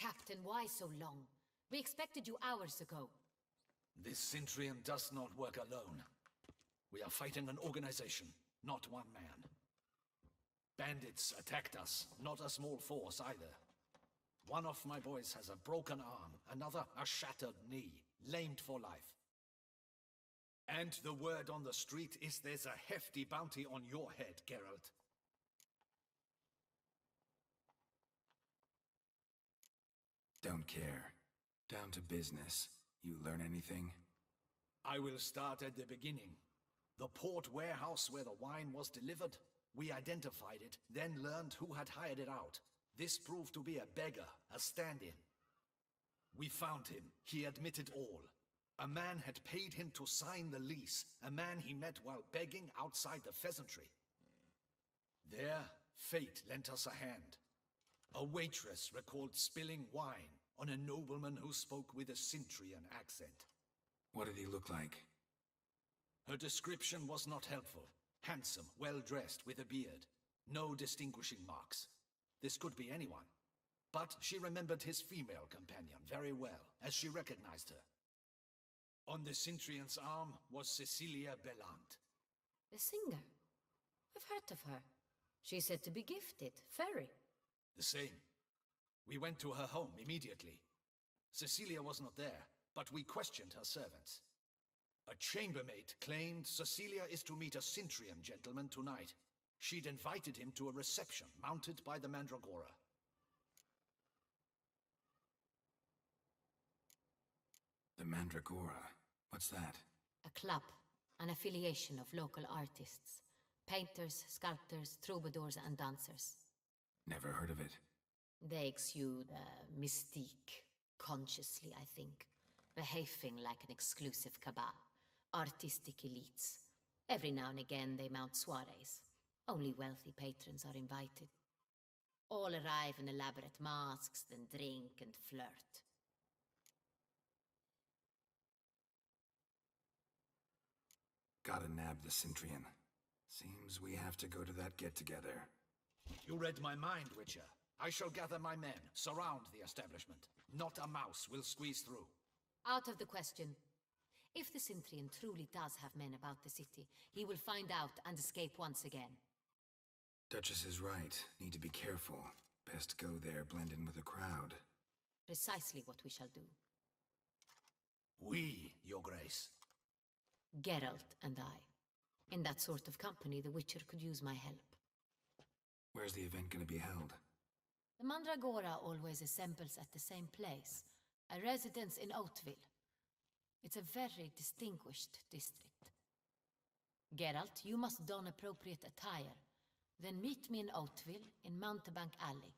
Captain, why so long? We expected you hours ago. This Centurion does not work alone. We are fighting an organization, not one man. Bandits attacked us, not a small force either. One of my boys has a broken arm, another a shattered knee, lamed for life. And the word on the street is there's a hefty bounty on your head, Geralt. Don't care. Down to business. You learn anything? I will start at the beginning. The port warehouse where the wine was delivered. We identified it, then learned who had hired it out. This proved to be a beggar, a stand-in. We found him. He admitted all. A man had paid him to sign the lease, a man he met while begging outside the pheasantry. There, fate lent us a hand. A waitress recalled spilling wine on a nobleman who spoke with a Cintrian accent. What did he look like? Her description was not helpful. Handsome, well-dressed, with a beard. No distinguishing marks. This could be anyone. But she remembered his female companion very well, as she recognized her. On the Cintrian's arm was Cecilia Bellant. The singer? I've heard of her. She's said to be gifted, fairy. The same. We went to her home immediately. Cecilia was not there, but we questioned her servants. A chambermaid claimed Cecilia is to meet a Cintrian gentleman tonight. She'd invited him to a reception mounted by the Mandragora. The Mandragora? What's that? A club, an affiliation of local artists. Painters, sculptors, troubadours and dancers. Never heard of it. They exude mystique, consciously, I think. Behaving like an exclusive cabal. Artistic elites. Every now and again they mount soirees. Only wealthy patrons are invited. All arrive in elaborate masks, then drink and flirt. Gotta nab the Cintrian. Seems we have to go to that get-together. You read my mind, Witcher. I shall gather my men, surround the establishment. Not a mouse will squeeze through. Out of the question. If the Cintrian truly does have men about the city, he will find out and escape once again. Duchess is right. Need to be careful. Best go there, blend in with the crowd. Precisely what we shall do. We, Your Grace. Geralt and I. In that sort of company, the Witcher could use my help. Where's the event gonna be held? The Mandragora always assembles at the same place, a residence in Oatville. It's a very distinguished district. Geralt, you must don appropriate attire. Then meet me in Oatville, in Mountebank Alley.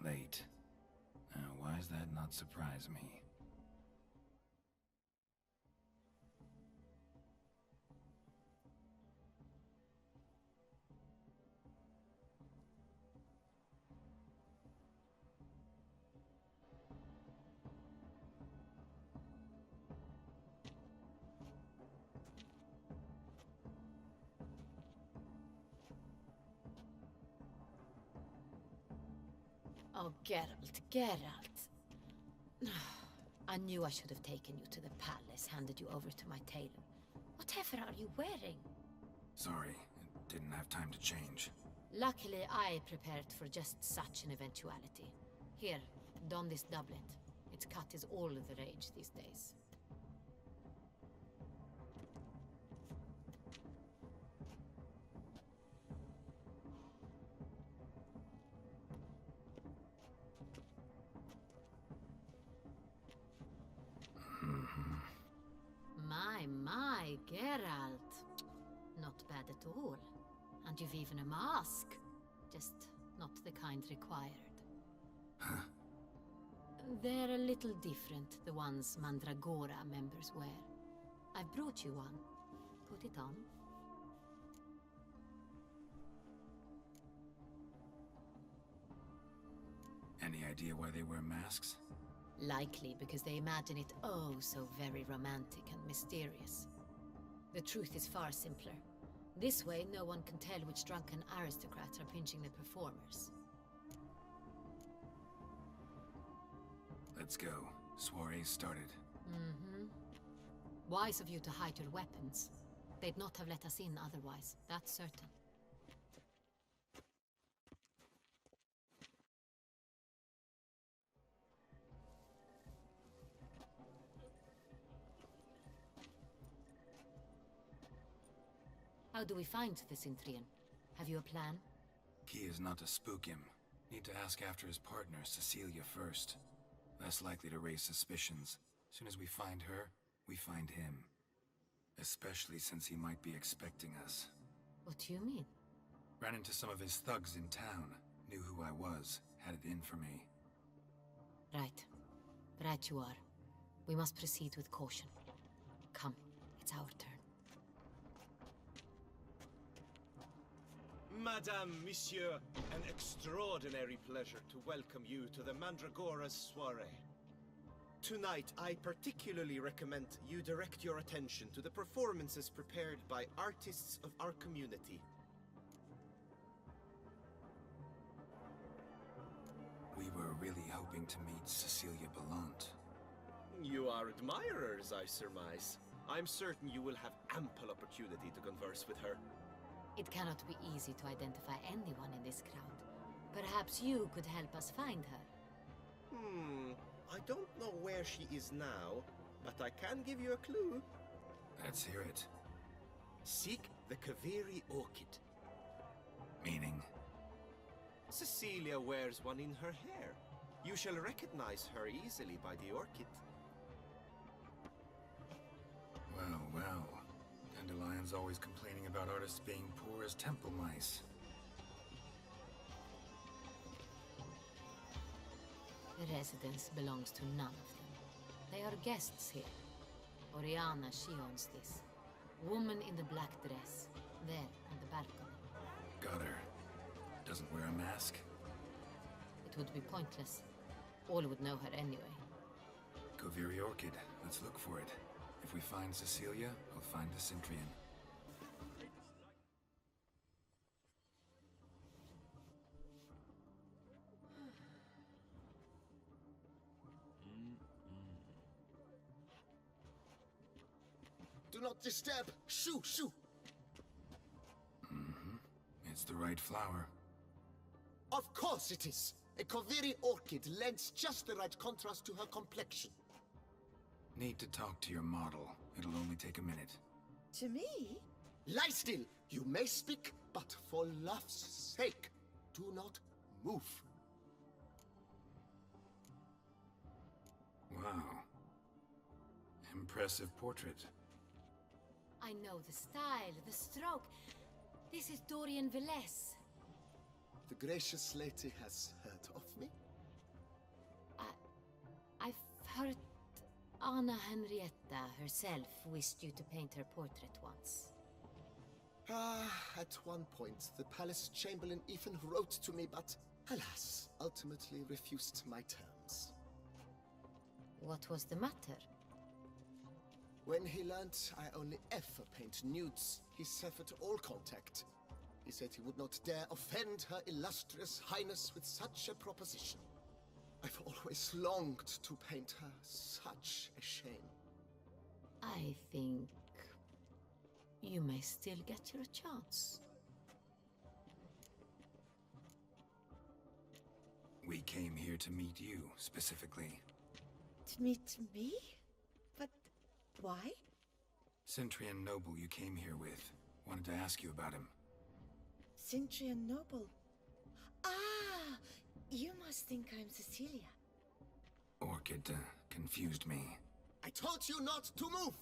Late. Why does that not surprise me? Oh, Geralt, Geralt. I knew I should have taken you to the palace, handed you over to my tailor. Whatever are you wearing? Sorry, didn't have time to change. Luckily, I prepared for just such an eventuality. Here, don this doublet. Its cut is all the rage these days. My, Geralt. Not bad at all. And you've even a mask. Just not the kind required. Huh? They're a little different, the ones Mandragora members wear. I've brought you one. Put it on. Any idea why they wear masks? Likely because they imagine it oh so very romantic and mysterious. The truth is far simpler. This way, no one can tell which drunken aristocrats are pinching the performers. Let's go. Soiree's started. Wise of you to hide your weapons. They'd not have let us in otherwise, that's certain. How do we find the Cintrian? Have you a plan? Key is not to spook him. Need to ask after his partner, Cecilia, first. Less likely to raise suspicions. Soon as we find her, we find him. Especially since he might be expecting us. What do you mean? Ran into some of his thugs in town. Knew who I was. Had it in for me. Right. Right you are. We must proceed with caution. Come, it's our turn. Madame, Monsieur, an extraordinary pleasure to welcome you to the Mandragora's soiree. Tonight, I particularly recommend you direct your attention to the performances prepared by artists of our community. We were really hoping to meet Cecilia Belant. You are admirers, I surmise. I'm certain you will have ample opportunity to converse with her. It cannot be easy to identify anyone in this crowd. Perhaps you could help us find her. I don't know where she is now, but I can give you a clue. Let's hear it. Seek the Kaviri orchid. Meaning? Cecilia wears one in her hair. You shall recognize her easily by the orchid. Well, well. Dandelion's always complaining about artists being poor as temple mice. The residence belongs to none of them. They are guests here. Oriana, she owns this. Woman in the black dress. There, on the balcony. Got her. Doesn't wear a mask? It would be pointless. All would know her anyway. Kaviri Orchid. Let's look for it. If we find Cecilia, we'll find the Cintrian. Do not disturb! Shoo! Shoo! It's the right flower. Of course it is! A Kaviri orchid lends just the right contrast to her complexion. Need to talk to your model. It'll only take a minute. To me? Lie still! You may speak, but for love's sake, do not move. Wow. Impressive portrait. I know the style, the stroke. This is Dorian Velez. The gracious lady has heard of me? I've heard Anna Henrietta herself wished you to paint her portrait once. At one point, the palace chamberlain even wrote to me, but alas, ultimately refused my terms. What was the matter? When he learned I only ever paint nudes, he severed all contact. He said he would not dare offend her illustrious highness with such a proposition. I've always longed to paint her. Such a shame. I think you may still get your chance. We came here to meet you, specifically. To meet me? But why? Cintrian noble you came here with. Wanted to ask you about him. Cintrian noble. Ah! You must think I'm Cecilia. Orchid confused me. I told you not to move!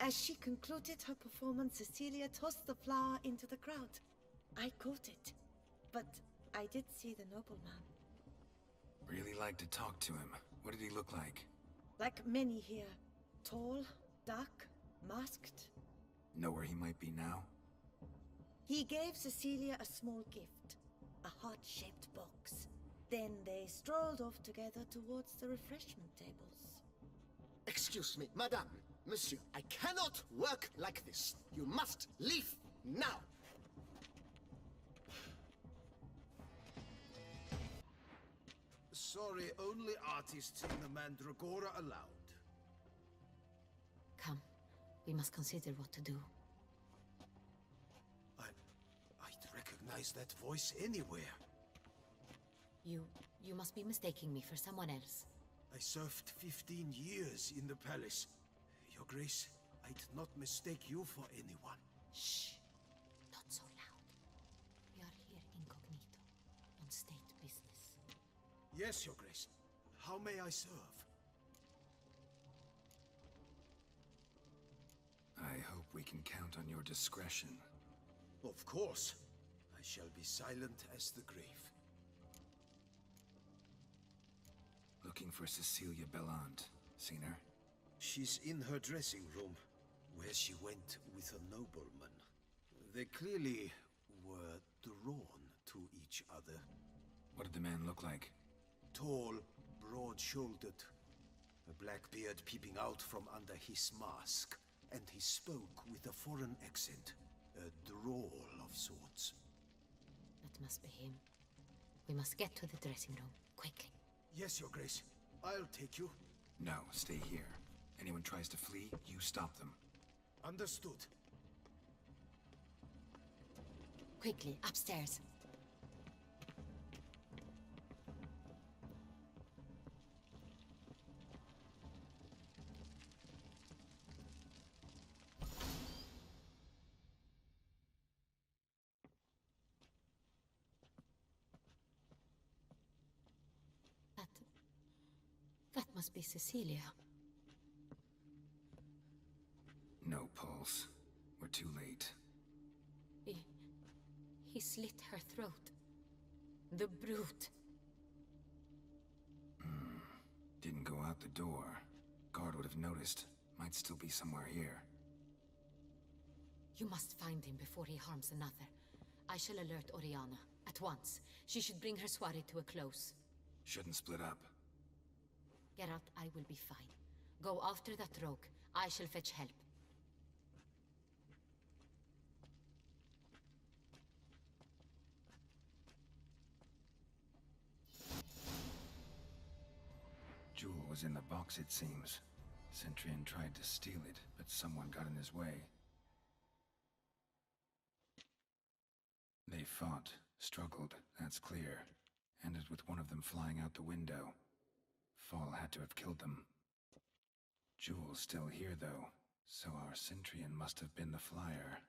As she concluded her performance, Cecilia tossed the flower into the crowd. I caught it, but I did see the nobleman. Really like to talk to him. What did he look like? Like many here. Tall, dark, masked. Know where he might be now? He gave Cecilia a small gift. A heart-shaped box. Then they strolled off together towards the refreshment tables. Excuse me, madame, monsieur, I cannot work like this. You must leave now. Sorry, only artists in the Mandragora allowed. Come, we must consider what to do. I'd recognize that voice anywhere. You must be mistaking me for someone else. I served 15 years in the palace. Your Grace, I'd not mistake you for anyone. Shh! Not so loud. We are here incognito, on state business. Yes, Your Grace. How may I serve? I hope we can count on your discretion. Of course. I shall be silent as the grave. Looking for Cecilia Bellant. Seen her? She's in her dressing room, where she went with a nobleman. They clearly were drawn to each other. What did the man look like? Tall, broad-shouldered, a black beard peeping out from under his mask, and he spoke with a foreign accent, a drawl of sorts. That must be him. We must get to the dressing room, quickly. Yes, Your Grace. I'll take you. No, stay here. Anyone tries to flee, you stop them. Understood. Quickly, upstairs. That must be Cecilia. No pulse. We're too late. He slit her throat. The brute. Didn't go out the door. Guard would have noticed. Might still be somewhere here. You must find him before he harms another. I shall alert Oriana. At once. She should bring her soirée to a close. Shouldn't split up. Geralt, I will be fine. Go after that rogue. I shall fetch help. Jewel was in the box, it seems. Centurion tried to steal it, but someone got in his way. They fought, struggled, that's clear. Ended with one of them flying out the window. Fall had to have killed them. Jewel's still here, though, so our Centurion must have been the flyer.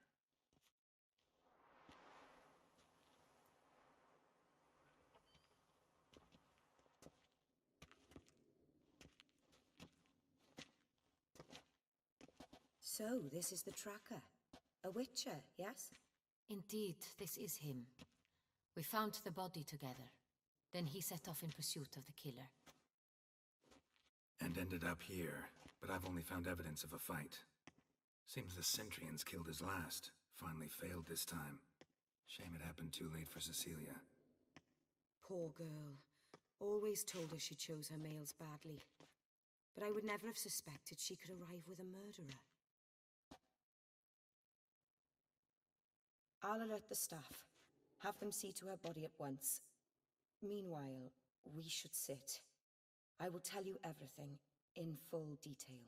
So, this is the tracker. A witcher, yes? Indeed, this is him. We found the body together. Then he set off in pursuit of the killer. And ended up here, but I've only found evidence of a fight. Seems the Centurions killed his last. Finally failed this time. Shame it happened too late for Cecilia. Poor girl. Always told her she chose her males badly. But I would never have suspected she could arrive with a murderer. I'll alert the staff. Have them see to her body at once. Meanwhile, we should sit. I will tell you everything, in full detail.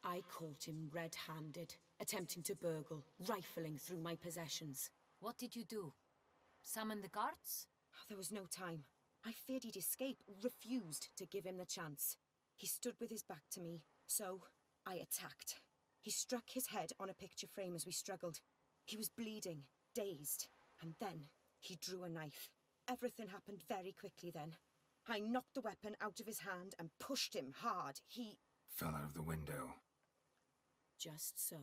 I caught him red-handed, attempting to burgle, rifling through my possessions. What did you do? Summon the guards? There was no time. I feared he'd escape, refused to give him the chance. He stood with his back to me, so I attacked. He struck his head on a picture frame as we struggled. He was bleeding, dazed, and then he drew a knife. Everything happened very quickly then. I knocked the weapon out of his hand and pushed him hard. He Fell out of the window. just so.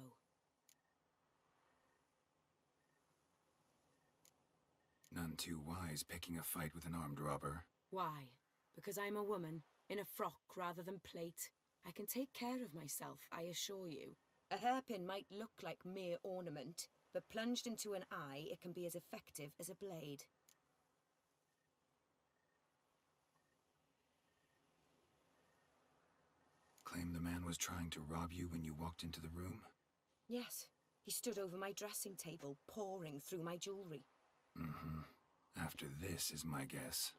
None too wise picking a fight with an armed robber. Why? Because I'm a woman, in a frock rather than plate. I can take care of myself, I assure you. A hairpin might look like mere ornament, but plunged into an eye, it can be as effective as a blade. Claim the man was trying to rob you when you walked into the room? Yes, he stood over my dressing table, pouring through my jewelry. Mm-hmm. After this is my guess.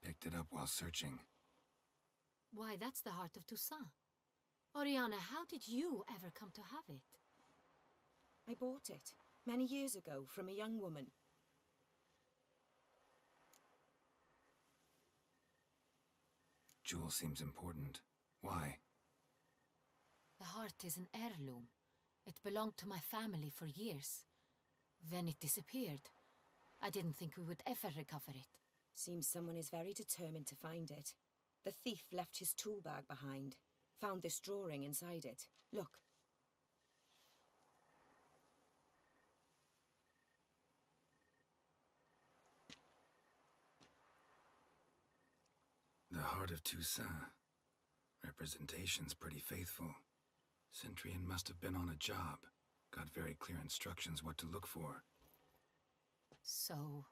Picked it up while searching. Why, that's the heart of Toussaint. Oriana, how did you ever come to have it? I bought it, many years ago, from a young woman. Jewel seems important. Why? The heart is an heirloom. It belonged to my family for years. Then it disappeared. I didn't think we would ever recover it. Seems someone is very determined to find it. The thief left his tool bag behind. Found this drawing inside it. Look. The heart of Toussaint. Representation's pretty faithful. Centurion must have been on a job. Got very clear instructions what to look for. So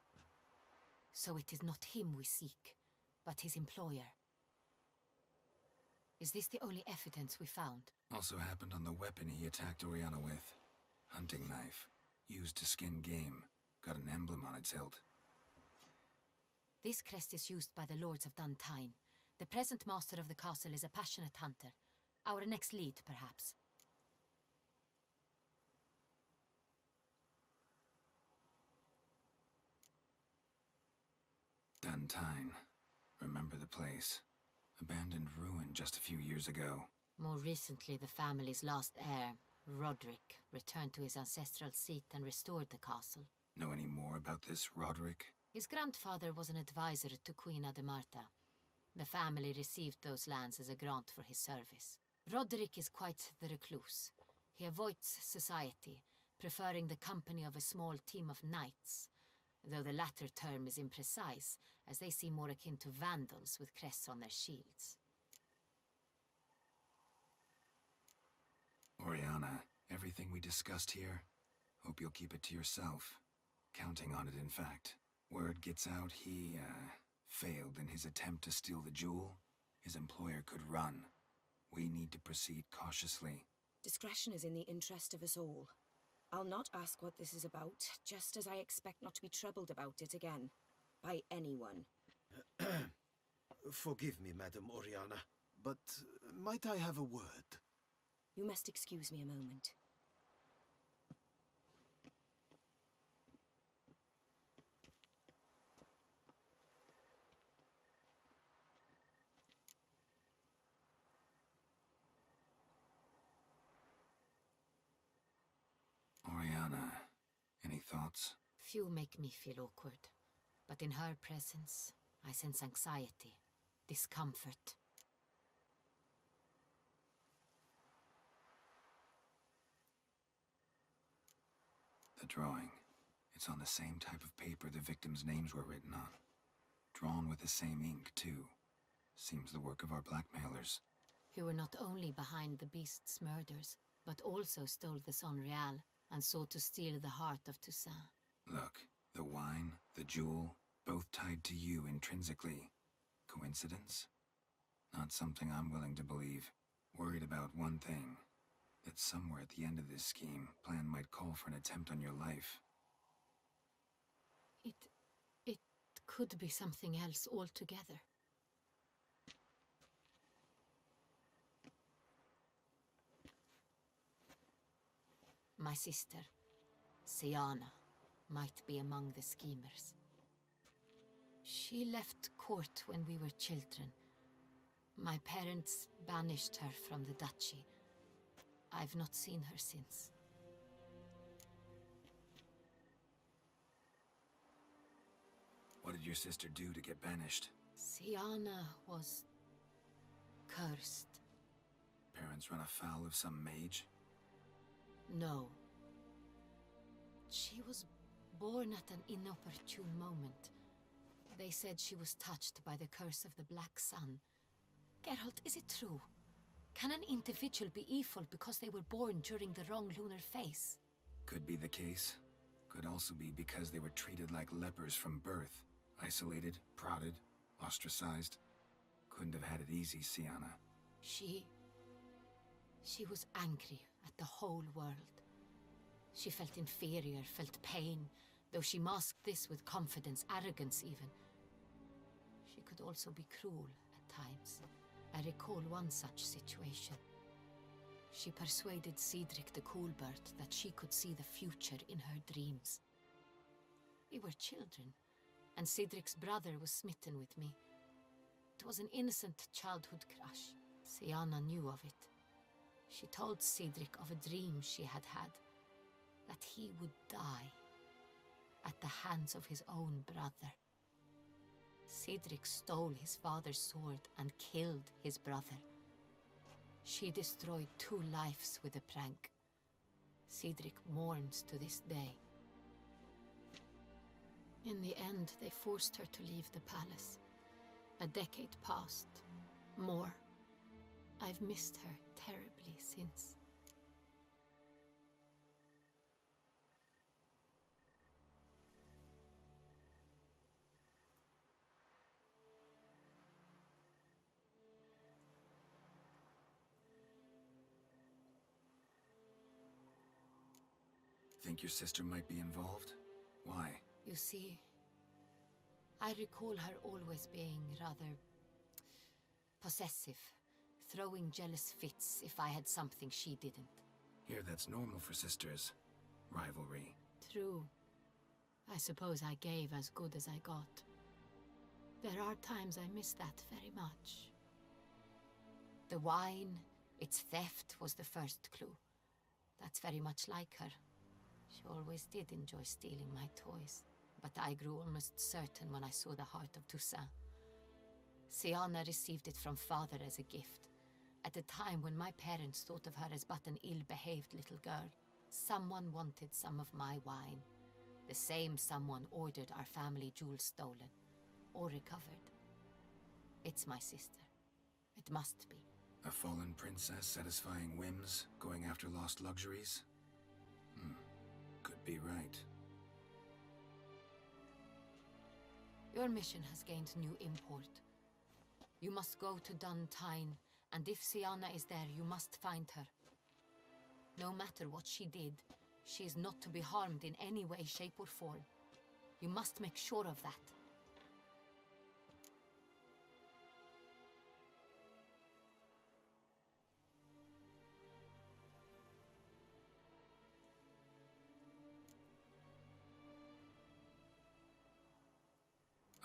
it is not him we seek, but his employer. Is this the only evidence we found? Also happened on the weapon he attacked Oriana with. Hunting knife. Used to skin game. Got an emblem on its hilt. This crest is used by the lords of Duntine. The present master of the castle is a passionate hunter. Our next lead, perhaps. Duntine. Remember the place. Abandoned ruin just a few years ago. More recently, the family's last heir, Roderick, returned to his ancestral seat and restored the castle. Know any more about this Roderick? His grandfather was an advisor to Queen Ademarta. The family received those lands as a grant for his service. Roderick is quite the recluse. He avoids society, preferring the company of a small team of knights, though the latter term is imprecise, as they seem more akin to vandals with crests on their shields. Oriana, everything we discussed here, hope you'll keep it to yourself. Counting on it, in fact. Word gets out he, failed in his attempt to steal the jewel. His employer could run. We need to proceed cautiously. Discretion is in the interest of us all. I'll not ask what this is about, just as I expect not to be troubled about it again. By anyone. Forgive me, Madam Oriana, but might I have a word? You must excuse me a moment. Oriana, any thoughts? Few make me feel awkward, but in her presence, I sense anxiety, discomfort. The drawing. It's on the same type of paper the victims' names were written on. Drawn with the same ink, too. Seems the work of our blackmailers. Who were not only behind the beast's murders, but also stole the Son Real and sought to steal the heart of Toussaint. Look, the wine, the jewel, both tied to you intrinsically. Coincidence? Not something I'm willing to believe. Worried about one thing. That somewhere at the end of this scheme, plan might call for an attempt on your life. It could be something else altogether. My sister, Siana, might be among the schemers. She left court when we were children. My parents banished her from the duchy. I've not seen her since. What did your sister do to get banished? Siana was cursed. Parents run afoul of some mage? No. She was born at an inopportune moment. They said she was touched by the curse of the Black Sun. Geralt, is it true? Can an individual be evil because they were born during the wrong lunar phase? Could be the case. Could also be because they were treated like lepers from birth. Isolated, prodded, ostracized. Couldn't have had it easy, Sienna. She was angry at the whole world. She felt inferior, felt pain, though she masked this with confidence, arrogance even. She could also be cruel at times. I recall one such situation. She persuaded Cedric the Coolbird that she could see the future in her dreams. We were children, and Cedric's brother was smitten with me. It was an innocent childhood crush. Sienna knew of it. She told Cedric of a dream she had had, that he would die at the hands of his own brother. Cedric stole his father's sword and killed his brother. She destroyed 2 lives with a prank. Cedric mourns to this day. In the end, they forced her to leave the palace. A decade passed. More. I've missed her terribly since. Think your sister might be involved? Why? You see, I recall her always being rather possessive, throwing jealous fits if I had something she didn't. Here, that's normal for sisters. Rivalry. True. I suppose I gave as good as I got. There are times I miss that very much. The wine, its theft, was the first clue. That's very much like her. She always did enjoy stealing my toys, but I grew almost certain when I saw the heart of Toussaint. Sienna received it from father as a gift, at a time when my parents thought of her as but an ill-behaved little girl. Someone wanted some of my wine. The same someone ordered our family jewels stolen, or recovered. It's my sister. It must be. A fallen princess satisfying whims, going after lost luxuries? Could be right. Your mission has gained new import. You must go to Duntine, and if Sienna is there, you must find her. No matter what she did, she is not to be harmed in any way, shape, or form. You must make sure of that.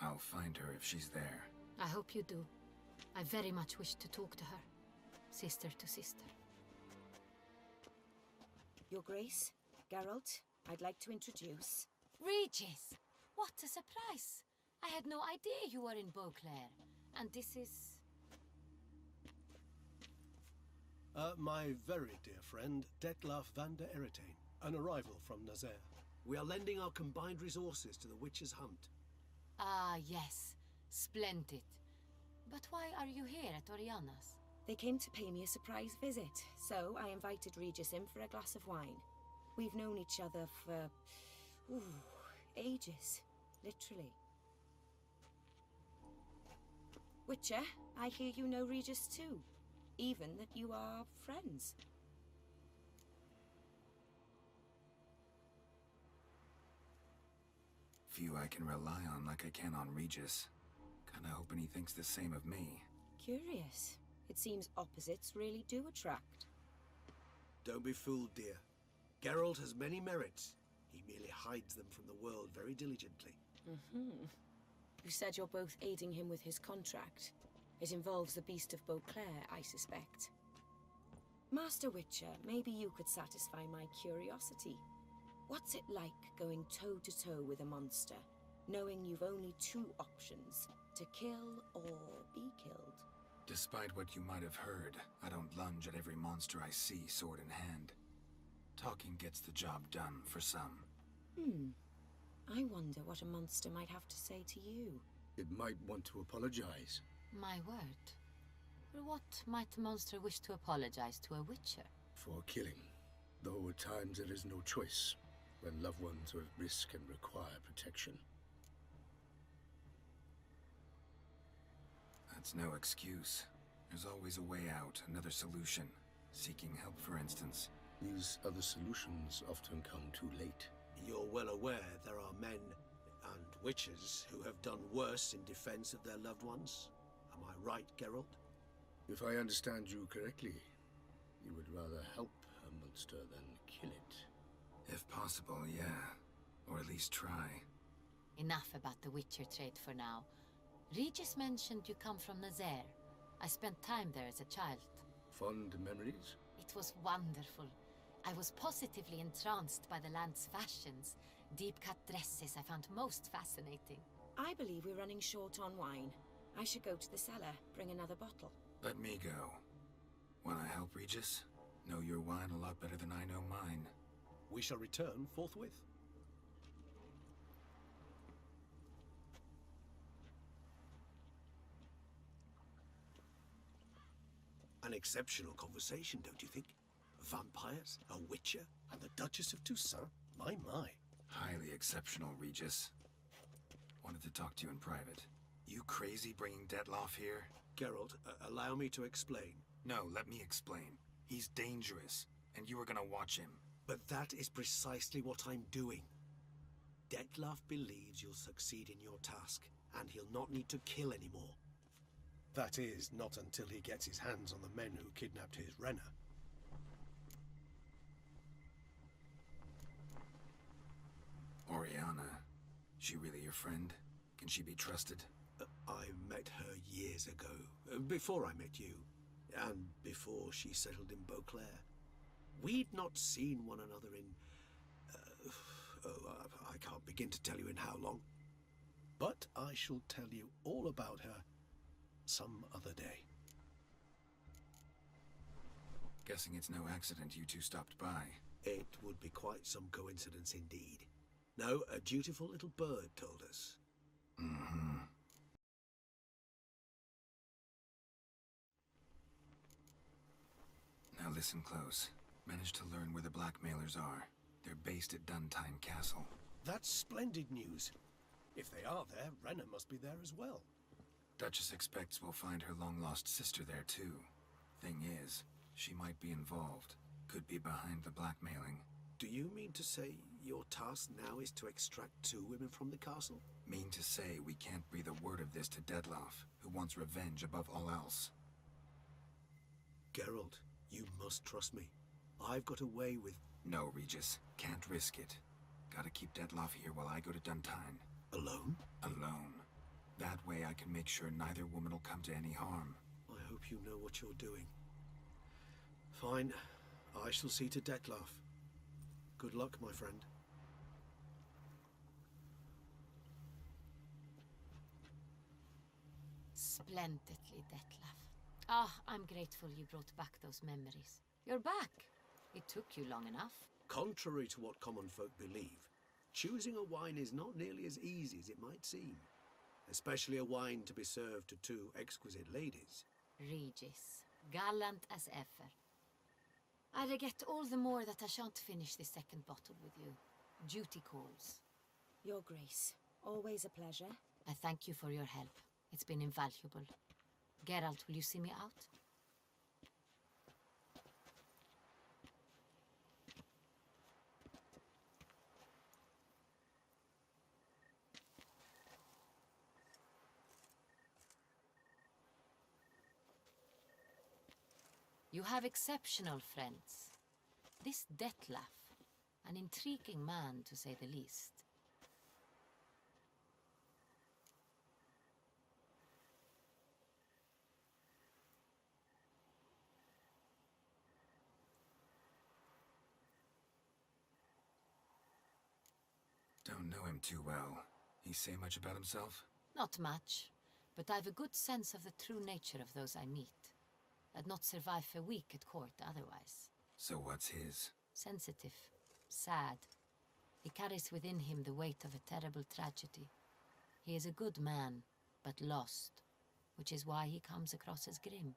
I'll find her if she's there. I hope you do. I very much wish to talk to her. Sister to sister. Your Grace, Geralt, I'd like to introduce... Regis! What a surprise! I had no idea you were in Beauclair. And this is... My very dear friend, Detlaf van der Eretain, an arrival from Nazaire. We are lending our combined resources to the Witch's Hunt. Ah, yes. Splendid. But why are you here at Oriana's? They came to pay me a surprise visit, so I invited Regis in for a glass of wine. We've known each other for... ages. Literally. Witcher, I hear you know Regis too. Even that you are friends. Few I can rely on like I can on Regis. Kinda hoping he thinks the same of me. Curious. It seems opposites really do attract. Don't be fooled, dear. Geralt has many merits. He merely hides them from the world very diligently. You said you're both aiding him with his contract. It involves the Beast of Beauclair, I suspect. Master Witcher, maybe you could satisfy my curiosity. What's it like going toe-to-toe with a monster, knowing you've only 2 options, to kill or be killed? Despite what you might have heard, I don't lunge at every monster I see sword in hand. Talking gets the job done for some. I wonder what a monster might have to say to you. It might want to apologize. My word. For what might the monster wish to apologize to a witcher? For killing. Though at times there is no choice, when loved ones are at risk and require protection. That's no excuse. There's always a way out, another solution. Seeking help, for instance. These other solutions often come too late. You're well aware there are men and witches who have done worse in defense of their loved ones. Am I right, Geralt? If I understand you correctly, you would rather help a monster than kill it. If possible, yeah. Or at least try. Enough about the witcher trade for now. Regis mentioned you come from Nazaire. I spent time there as a child. Fond memories? It was wonderful. I was positively entranced by the land's fashions. Deep-cut dresses I found most fascinating. I believe we're running short on wine. I should go to the cellar, bring another bottle. Let me go. Wanna help, Regis? Know your wine a lot better than I know mine. We shall return forthwith. An exceptional conversation, don't you think? Vampires, a witcher, and the Duchess of Toussaint? My. Highly exceptional, Regis. Wanted to talk to you in private. You crazy bringing Detloff here? Geralt, allow me to explain. No, let me explain. He's dangerous, and you are gonna watch him. But that is precisely what I'm doing. Detlaff believes you'll succeed in your task, and he'll not need to kill anymore. That is, not until he gets his hands on the men who kidnapped his Renner. Oriana, she really your friend? Can she be trusted? I met her years ago, before I met you, and before she settled in Beauclair. We'd not seen one another in... I can't begin to tell you in how long. But I shall tell you all about her some other day. Guessing it's no accident you two stopped by. It would be quite some coincidence indeed. No, a dutiful little bird told us. Mm-hmm. Now listen close. Managed to learn where the blackmailers are. They're based at Duntime Castle. That's splendid news. If they are there, Renner must be there as well. Duchess expects we'll find her long-lost sister there, too. Thing is, she might be involved. Could be behind the blackmailing. Do you mean to say your task now is to extract 2 women from the castle? Mean to say we can't breathe a word of this to Detloff, who wants revenge above all else. Geralt, you must trust me. I've got a way with... No, Regis. Can't risk it. Gotta keep Detloff here while I go to Duntine. Alone? Alone. That way I can make sure neither woman will come to any harm. I hope you know what you're doing. Fine. I shall see to Detlaff. Good luck, my friend. Splendidly, Detlaff. Ah, I'm grateful you brought back those memories. You're back. It took you long enough. Contrary to what common folk believe, choosing a wine is not nearly as easy as it might seem. Especially a wine to be served to 2 exquisite ladies. Regis, gallant as ever. I regret all the more that I shan't finish this second bottle with you. Duty calls. Your Grace, always a pleasure. I thank you for your help. It's been invaluable. Geralt, will you see me out? You have exceptional friends. This Detlaff, an intriguing man to say the least. Don't know him too well. He say much about himself? Not much, but I've a good sense of the true nature of those I meet. I'd not survive a week at court otherwise. So what's his? Sensitive. Sad. He carries within him the weight of a terrible tragedy. He is a good man, but lost, which is why he comes across as grim.